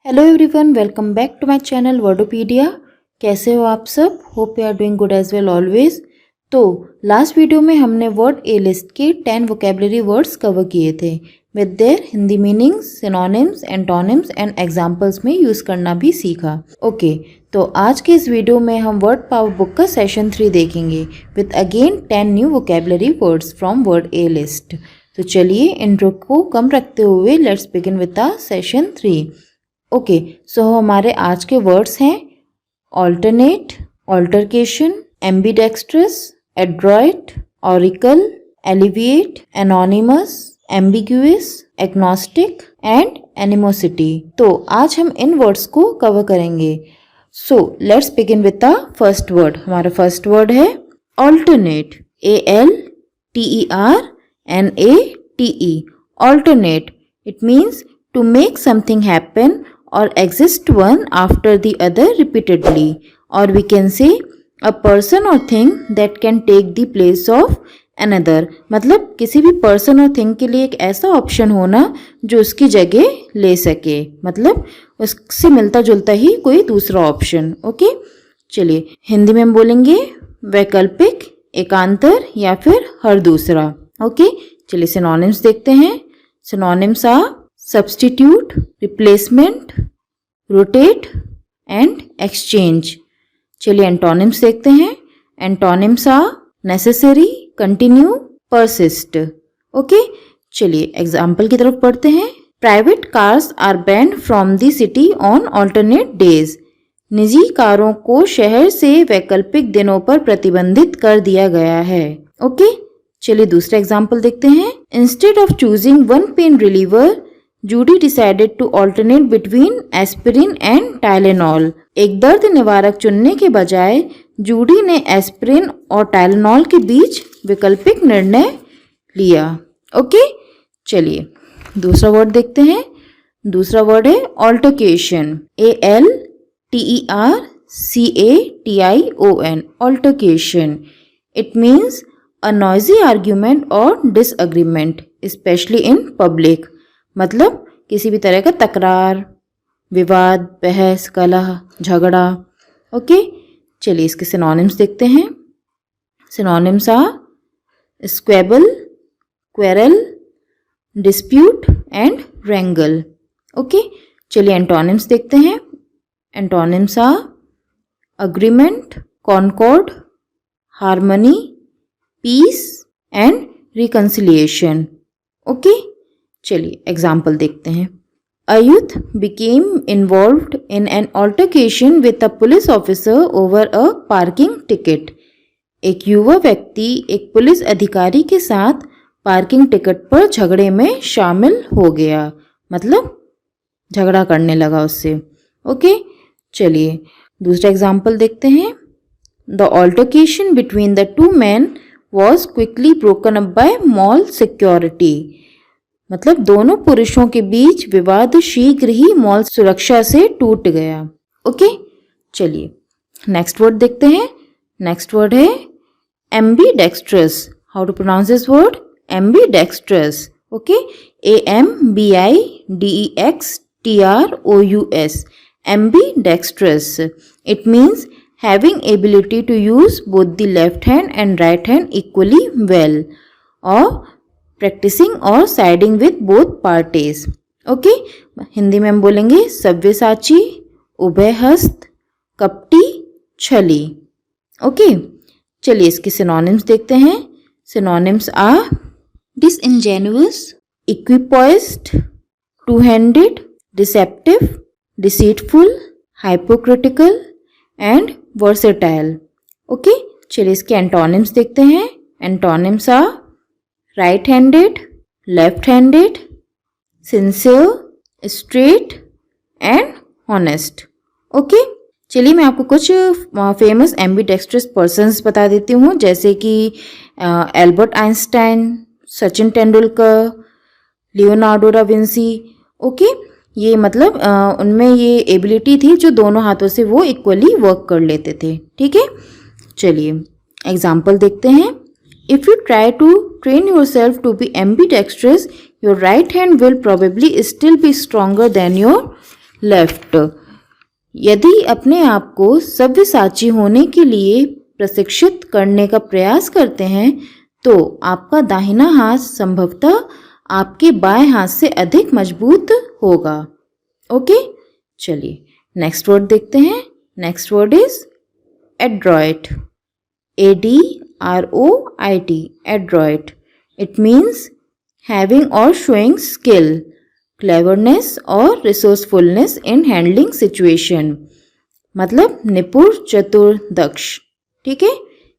Hello everyone, welcome back to my channel Wordopedia. कैसे हो आप सब? Hope you are doing good as well always. तो last video में हमने वर्ड ए लिस्ट के 10 वोकेबलरी वर्ड्स कवर किए थे with their Hindi meanings, synonyms, antonyms and examples में यूज़ करना भी सीखा। ओके, तो आज के इस वीडियो में हम वर्ड पावर बुक का सेशन 3 देखेंगे with again 10 new vocabulary words from word A list. तो चलिए इंट्रो को कम रखते हुए let's begin with the session 3। Okay, so हमारे आज के वर्ड्स हैं alternate, altercation, ambidextrous, adroit, auricle, alleviate, anonymous, ambiguous, agnostic and animosity. तो आज हम इन वर्ड्स को कवर करेंगे। So let's begin with the first word. हमारा फर्स्ट वर्ड है alternate, ALTERNATE। Alternate, it means to make something happen or exist one after the other repeatedly, or we can say a person or thing that can take the place of another। मतलब किसी भी person और thing के लिए एक ऐसा option होना जो उसकी जगह ले सके, मतलब उससे मिलता जुलता ही कोई दूसरा ऑप्शन। ओके, चलिए हिंदी में हम बोलेंगे वैकल्पिक, एकांतर या फिर हर दूसरा। ओके, चलिए सिनोनिम्स देखते हैं। Synonyms are substitute, replacement, rotate and exchange। चलिए एंटोनिम्स देखते हैं। Antonyms are necessary, continue, persist। Okay, चलिए एग्जाम्पल की तरफ पढ़ते हैं। Private cars are banned from the city on alternate days. निजी कारों को शहर से वैकल्पिक दिनों पर प्रतिबंधित कर दिया गया है। ओके, चलिए दूसरा एग्जाम्पल देखते हैं। Instead of choosing one pain reliever, Judy decided to alternate between aspirin and Tylenol. एक दर्द निवारक चुनने के बजाय जूडी ने एस्पिरिन और टाइलेनॉल के बीच वैकल्पिक निर्णय लिया। ओके, चलिए दूसरा वर्ड देखते हैं। दूसरा वर्ड है altercation, ALTERCATION। Altercation, it means a noisy argument और डिसएग्रीमेंट स्पेशली इन पब्लिक। मतलब किसी भी तरह का तकरार, विवाद, बहस, कलह, झगड़ा। ओके, चलिए इसके सिनोनिम्स देखते हैं। Synonyms are squabble, quarrel, dispute and wrangle. Okay, चलिए एंटोनिम्स देखते हैं। Antonyms are agreement, concord, harmony, peace and reconciliation. Okay, चलिए एग्जाम्पल देखते हैं। A youth became involved in an altercation with a police officer over a parking ticket. एक युवा व्यक्ति एक पुलिस अधिकारी के साथ पार्किंग टिकट पर झगड़े में शामिल हो गया, मतलब झगड़ा करने लगा उससे। ओके, चलिए दूसरा एग्जाम्पल देखते हैं। The altercation between the two man was quickly broken up by mall security. मतलब दोनों पुरुषों के बीच विवाद शीघ्र ही मॉल सुरक्षा से टूट गया। ओके, चलिए नेक्स्ट वर्ड देखते हैं। नेक्स्ट वर्ड है ambidextrous. How to pronounce this word? Ambidextrous. Okay, AMBIDEXTROUS। Ambidextrous, it means having ability to use both the left hand and right hand equally well, or practicing or siding with both parties। Okay, Hindi में हम बोलेंगे सव्यसाची, उभयहस्त, कपटी, छली। Okay, चलिए इसके synonyms देखते हैं। Synonyms are disingenuous, equipoised, two handed, deceptive, deceitful, hypocritical and versatile. Okay, चलिए इसके एंटोनिम्स देखते हैं। Antonyms are right handed, left handed, sincere, straight and honest. Okay, चलिए मैं आपको कुछ फेमस एम्बीडेक्स्ट्रस पर्सन्स बता देती हूँ, जैसे कि Albert Einstein, Sachin Tendulkar, Leonardo da Vinci. Okay, ये मतलब उनमें ये एबिलिटी थी जो दोनों हाथों से वो इक्वली वर्क कर लेते थे। ठीक है, चलिए एग्जाम्पल देखते हैं। If you try to train yourself to be ambidextrous, your right hand will probably still be stronger than your left. यदि अपने आप को सव्यसाची होने के लिए प्रशिक्षित करने का प्रयास करते हैं तो आपका दाहिना हाथ संभवतः आपके बाएं हाथ से अधिक मजबूत होगा। ओके, चलिए नेक्स्ट वर्ड देखते हैं। Next word is Adroit. ADROIT, adroit. It means having or showing skill, cleverness or resourcefulness in handling situation. मतलब निपुण चतुर दक्ष। ठीक है,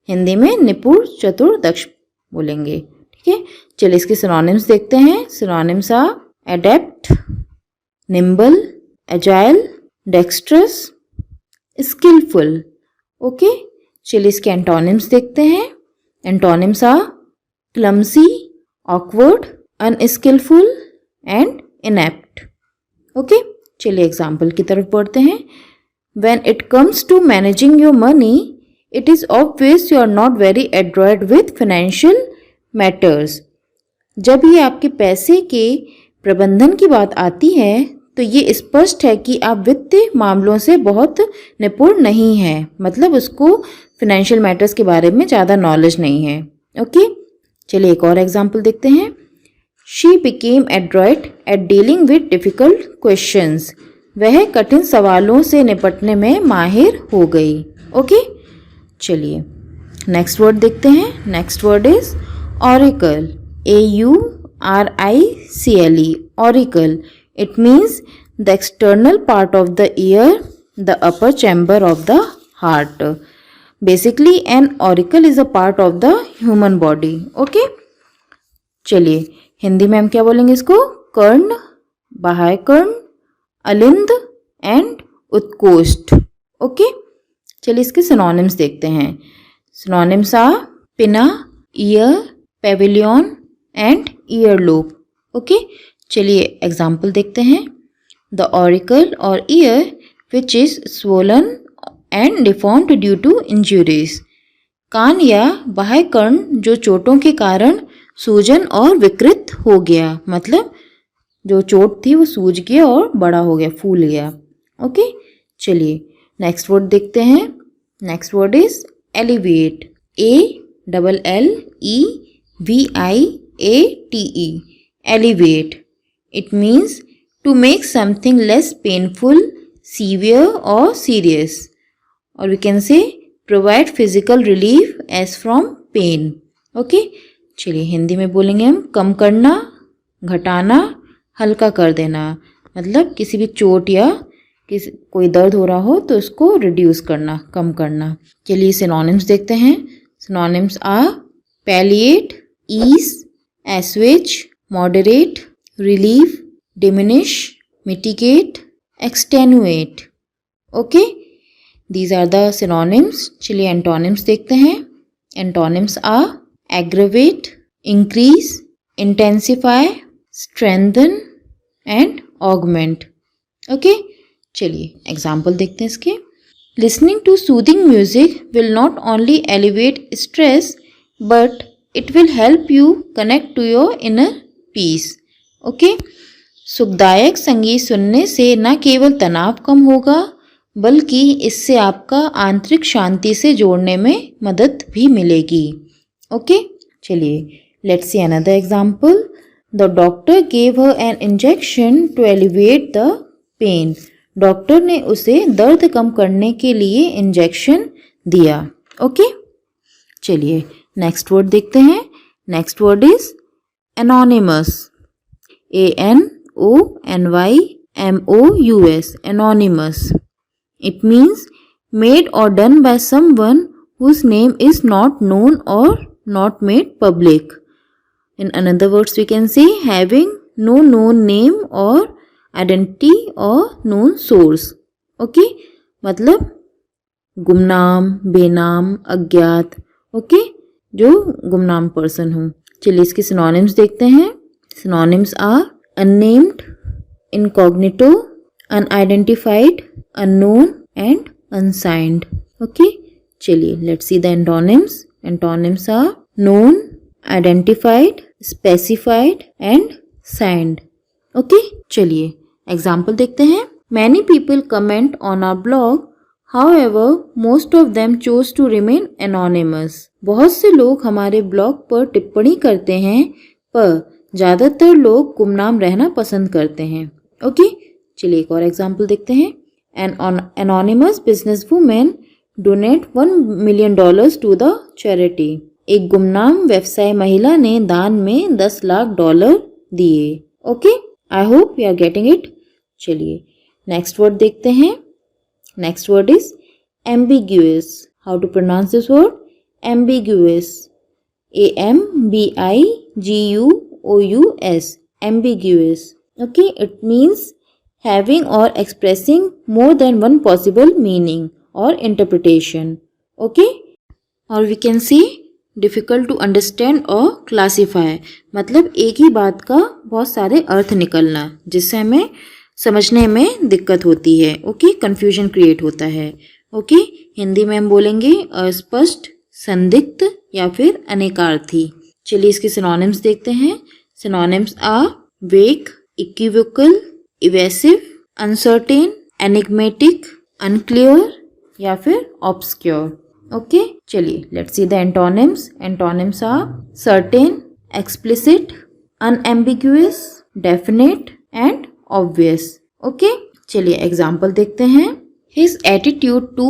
हिंदी में निपुण चतुर दक्ष बोलेंगे। ठीक है, चलिए इसके सिनोनिम्स देखते हैं। Synonyms are adept, nimble, agile, dexterous, skilful. Okay, चलिए इसके एंटोनिम्स देखते हैं। Antonyms are clumsy, awkward, unskilful and inept. Okay, चलिए एग्जाम्पल की तरफ बढ़ते हैं। When it comes to managing your money, it is obvious you are not very adroit with financial matters. जब ये आपके पैसे के प्रबंधन की बात आती है तो ये स्पष्ट है कि आप वित्तीय मामलों से बहुत निपुण नहीं हैं, मतलब उसको फिनेंशियल मैटर्स के बारे में ज़्यादा नॉलेज नहीं है। ओके, चलिए एक और एग्जांपल देखते हैं। She became adroit at dealing with difficult questions. वह कठिन सवालों से निपटने में माहिर हो गई। ओके, चलिए नेक्स्ट वर्ड देखते हैं। Next word is auricle. AURICLE, auricle. It means the external part of the ear, the upper chamber of the heart. Basically, an auricle is a part of the human body. Okay? चलिए हिंदी में हम क्या बोलेंगे इसको? कर्ण, बाह्य कर्ण, अलिंद and उत्कोष्ठ। Okay, चलिए इसके synonyms देखते हैं। Synonyms are pinna, ear, pavilion and ear lobe. Okay, चलिए एग्जाम्पल देखते हैं। The auricle or ear which is swollen and deformed due to injuries. कान या बाह्य कर्ण जो चोटों के कारण सूजन और विकृत हो गया, मतलब जो चोट थी वो सूज गया और बड़ा हो गया, फूल गया। ओके, चलिए नेक्स्ट वर्ड देखते हैं। Next word is elevate. ALLEVIATE, elevate. It means to make something less painful, severe or serious. Or we can say provide physical relief as from pain. Okay? चलिए हिंदी में बोलेंगे हम कम करना, घटाना, हल्का कर देना। मतलब किसी भी चोट या कोई दर्द हो रहा हो तो उसको रिड्यूस करना, कम करना। चलिए सिनोनिम्स देखते हैं। Synonyms are palliate, ease, assuage, moderate, relieve, diminish, mitigate, extenuate. Okay, these are the synonyms. चलिए antonyms देखते हैं। Antonyms are aggravate, increase, intensify, strengthen and augment. Okay, चलिए example देखते हैं इसके। Listening to soothing music will not only elevate stress but it will help you connect to your inner peace. Okay, सुखदायक संगीत सुनने से न केवल तनाव कम होगा बल्कि इससे आपका आंतरिक शांति से जोड़ने में मदद भी मिलेगी। ओके, चलिए let's see another example. The doctor gave her an injection to elevate the pain. Doctor ने उसे दर्द कम करने के लिए इंजेक्शन दिया। ओके, चलिए नेक्स्ट वर्ड देखते हैं। Next word is anonymous. ANONYMOUS, anonymous. It means made or done by someone whose name is not known or not made public. In another words, we can say having no known name or identity or known source. Okay, मतलब गुमनाम, बेनाम, अज्ञात। Okay, जो गुमनाम person हो। चलिए इसके synonyms देखते हैं। Synonyms are unnamed, incognito, unidentified, unknown and unsigned. Okay, चलिए let's see the antonyms. Antonyms are known, identified, specified and signed. Okay, चलिए example देखते हैं। Many people comment on our blog. However, most of them chose to remain anonymous. बहुत से लोग हमारे blog पर टिप्पणी करते हैं, पर ज़्यादातर लोग गुमनाम रहना पसंद करते हैं. ओके, चलिए एक और एग्जाम्पल देखते हैं. An anonymous businesswoman donate $1 million to the charity. एक गुमनाम व्यवसाय महिला ने दान में $10 लाख दिए. Okay, I hope you are getting it. चलिए नेक्स्ट वर्ड देखते हैं. Next word is ambiguous. How to pronounce this word? ambiguous. AMBIGUOUS. ambiguous. Okay, it means having or expressing more than one possible meaning or interpretation. Okay, or we can say difficult to understand or classify. मतलब एक ही बात का बहुत सारे अर्थ निकलना, जिससे हमें समझने में दिक्कत होती है. ओके, कंफ्यूजन क्रिएट होता है. ओके, हिंदी में हम बोलेंगे अस्पष्ट, संदिग्ध या फिर अनेकार्थी. चलिए इसके सिनोनिम्स देखते हैं. Synonyms are vague, equivocal, evasive, uncertain, enigmatic, unclear या फिर ऑब्सक्योर. ओके, चलिए let's see the antonyms. Antonyms are certain, explicit, unambiguous, definite and obvious. Okay, चलिए एग्जाम्पल देखते हैं. His attitude to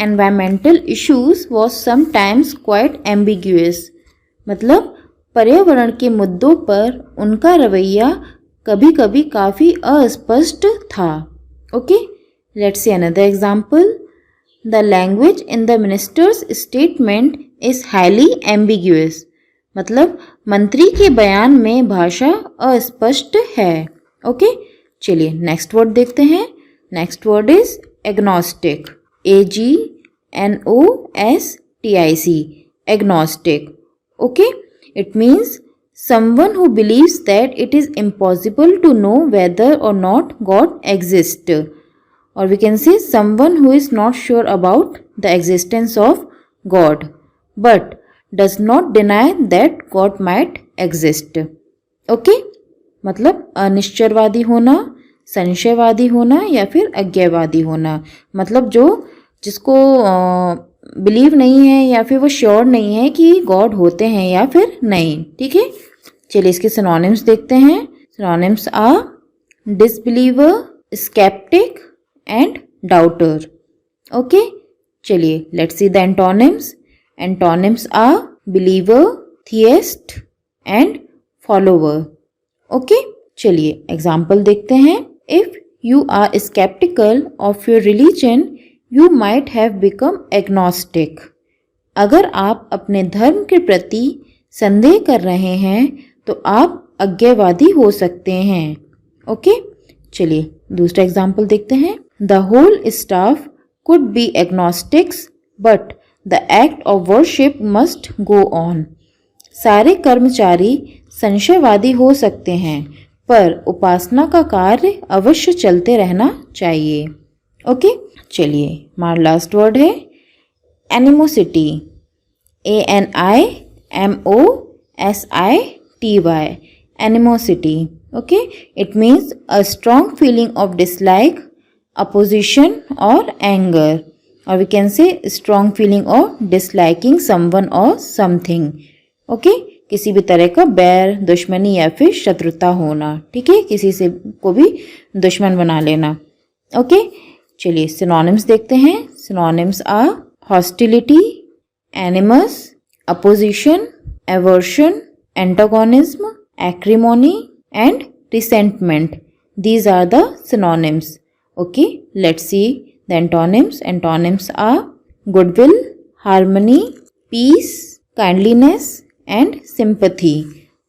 environmental issues was sometimes quite ambiguous. मतलब पर्यावरण के मुद्दों पर उनका रवैया कभी कभी काफ़ी अस्पष्ट था. Okay, let's see another example. The language in the ministers statement is highly ambiguous. मतलब मंत्री के बयान में भाषा अस्पष्ट है. ओके, चलिए नेक्स्ट वर्ड देखते हैं. Next word is agnostic. AGNOSTIC. Agnostic. Okay, it means someone who believes that it is impossible to know whether or not God exists. Or we can say someone who is not sure about the existence of God but does not deny that God might exist. Okay? मतलब अनिश्चयवादी होना, संशयवादी होना या फिर अज्ञेयवादी होना. मतलब जिसको believe नहीं है या फिर वो श्योर नहीं है कि गॉड होते हैं या फिर नहीं. ठीक है, चलिए इसके सिनोनिम्स देखते हैं. Synonyms are disbeliever, sceptic and doubter. Okay, चलिए let's see the antonyms. Antonyms are believer, theist and follower. Okay, चलिए एग्जाम्पल देखते हैं. If you are sceptical of your religion you might have become agnostic. अगर आप अपने धर्म के प्रति संदेह कर रहे हैं तो आप अज्ञेयवादी हो सकते हैं. ओके, चलिए दूसरा एग्जाम्पल देखते हैं. The whole staff could be agnostics but the act of worship must go on. सारे कर्मचारी संशयवादी हो सकते हैं पर उपासना का कार्य अवश्य चलते रहना चाहिए. ओके, चलिए हमारा लास्ट वर्ड है animosity. ANIMOSITY. Animosity. Okay, it means a strong feeling of dislike, opposition और एंगर. और we can say strong feeling of disliking someone और समथिंग. ओके, किसी भी तरह का बैर, दुश्मनी या फिर शत्रुता होना. ठीक है, किसी से को भी दुश्मन बना लेना. ओके, चलिए सिनोनिम्स देखते हैं. Synonyms are hostility, animus, opposition, aversion, antagonism, acrimony and resentment. These are the synonyms. Okay, let's see the antonyms. Antonyms are goodwill, harmony, peace, kindliness and sympathy.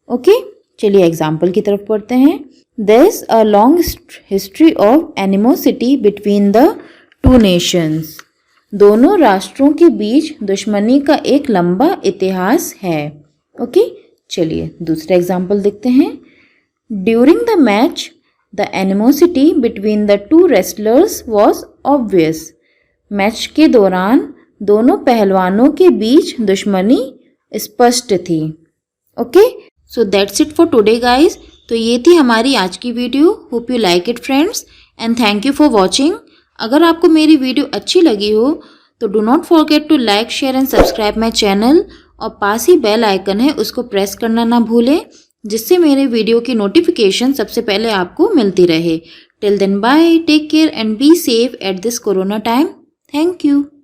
Okay, चलिए एग्जाम्पल की तरफ पढ़ते हैं. There's a long history of animosity between the two nations. दोनों राष्ट्रों के बीच दुश्मनी का एक लंबा इतिहास है. ओके, चलिए दूसरा एग्जाम्पल देखते हैं. During the match, the animosity between the two wrestlers was obvious. Match के दौरान दोनों पहलवानों के बीच दुश्मनी स्पष्ट थी. Okay, so that's it for today guys. तो ये थी हमारी आज की video. Hope you like it friends. And thank you for watching. अगर आपको मेरी वीडियो अच्छी लगी हो तो do not forget to like, share and subscribe my channel और पास ही बेल आइकन है उसको प्रेस करना ना भूलें, जिससे मेरे वीडियो की नोटिफिकेशन सबसे पहले आपको मिलती रहे। Till then bye, take care and be safe at this corona time. Thank you.